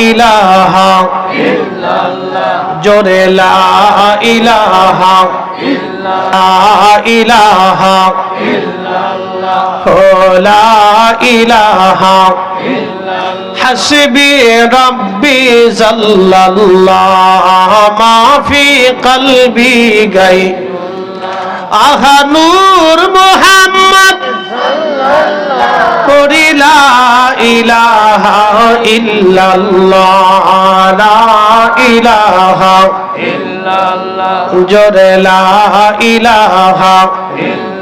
ইলাহা ইল্লাল্লাহ জোরে লা ইলাহা ইল্লাল্লাহ লা ইলাহা ইল্লাল্লাহ লা ইলাহা ইল্লাল্লাহ হাসবি রাব্বি জাল্লাল্লাহ মা ফি কলবি গাই আহা নূর মুহাম্মদ পড়ি লা ইলাহা ইল্লাল্লাহ লা ইলাহা ইল্লাল্লাহ জোরে লা ইলাহা ইল্লাল্লাহ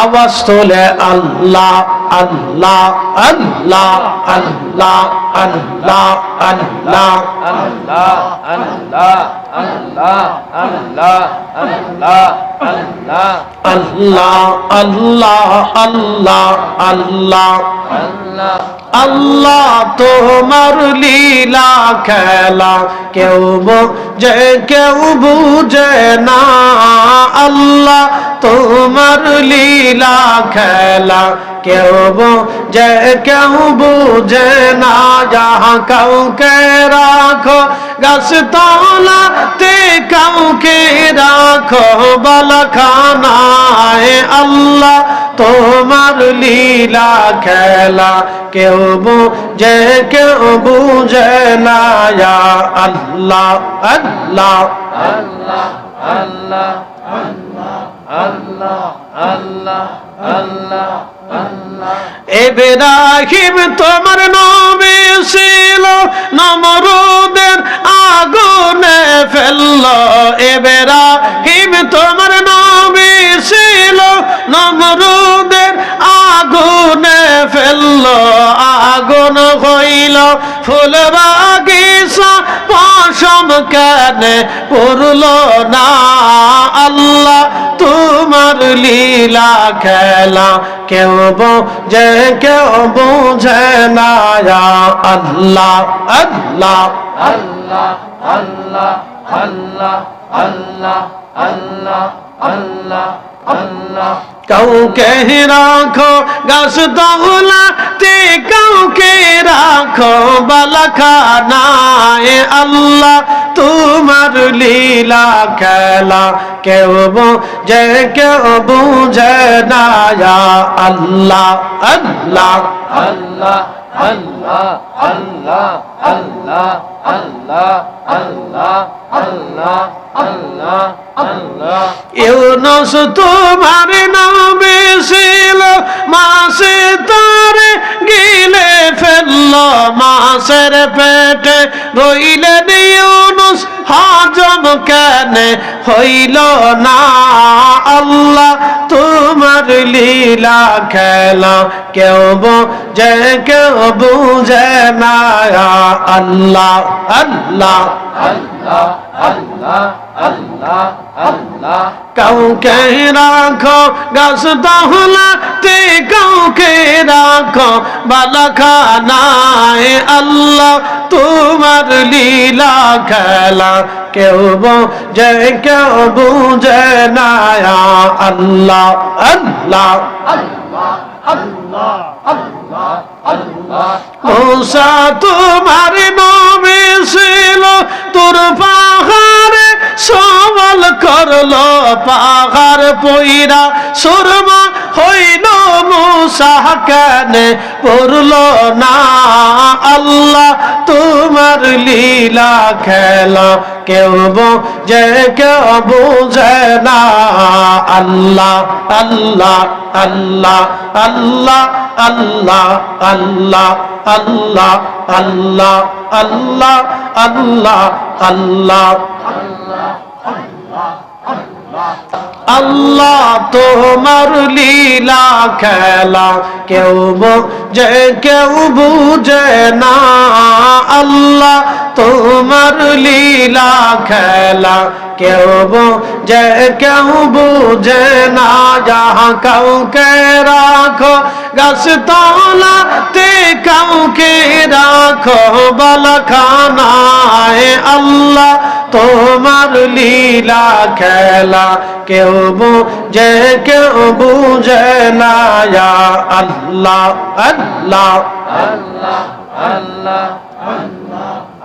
আওয়াজ তোলে আল্লাহ আল্লাহ আল্লাহ আল্লাহ আল্লাহ আল্লাহ আল্লাহ আল্লাহ আল্লাহ আল্লাহ আল্লাহ আল্লাহ আল্লাহ আল্লাহ আল্লাহ আল্লাহ আল্লাহ আল্লাহ তোমার লীলা খেলা কেউ বুঝে না আল্লাহ তোমার লীলা খেলা কেউ বুঝে না যাহা কাউকে রাখো গাছ তলাতে কাউকে রাখো বালাখানায় আল্লাহ তোমার লীলা খেলা কেউ বুঝে না ইয়া আল্লাহ আল্লাহ আল্লাহ আল্লাহ আল্লাহ আল্লাহ আল্লাহ আল্লাহ ইব্রাহিম তোমার নবী ছিল নমরুদের আগুনে ফেললো ইব্রাহিম তোমার নবী ছিল নমরুদের আগুনে ফেললো আগুন হইল ফুল বাগিচা পশম কানে পড়লো না আল্লাহ তোমার লীলা খেলা কেউ বুঝে না ইয়া আল্লাহ আল্লাহ আল্লাহ আল্লাহ আল্লাহ আল্লাহ আল্লাহ আল্লাহ আল্লাহ কাউকে রাখো গাছ তলাতে কাউকে রাখো বালাখানায় আল্লাহ তোমার লীলা খেলা কেউ বুঝে না ইয়া আল্লাহ আল্লাহ আল্লাহ আল্লাহ আল্লাহ আল্লাহ আল্লাহ আল্লাহ আল্লাহ আল্লাহ আল্লাহ ইউনুস তোমার নবী ছিল মাছে তারে গিলে ফেললো মাছের পেটে রইলেন ইউনুস হজম কেন হইল না আল্লাহ তোমার লীলা খেলা কেউ বুঝে না আল্লাহ আল্লাহ আল্লাহ আল্লাহ আল্লাহ আল্লাহ কাউকে রাখো গাছ তলাতে কাউকে রাখো বালাখানায় আল্লাহ তোমার লীলা খেলা কেউ বুঝে না আল্লাহ আল্লাহ আল্লাহ আল্লাহ আল্লাহ আল্লাহ মূসা তোমার নবী ছিল তোর পাহাড়ে সওয়াল করলো পাহাড় পইরা সুরমা হইল মূসা কেন পড়লো না আল্লাহ তোমার লীলা খেলা কেউ বুঝে না আল্লাহ আল্লাহ আল্লাহ আল্লাহ আল্লাহ আল্লাহ আল্লাহ আল্লাহ আল্লাহ আল্লাহ আল্লাহ আল্লাহ তোমার লীলা খেলা কেউ বুঝে না আল্লাহ তোমার লীলা খেলা কেউ বুঝে না যাহা কাউকে রাখো গাছ তলাতে কাউকে রাখো বালাখানায় আল্লাহ তোমার লীলা খেলা কেউ বুঝে না আল্লাহ আল্লাহ আল্লাহ আল্লাহ আল্লাহ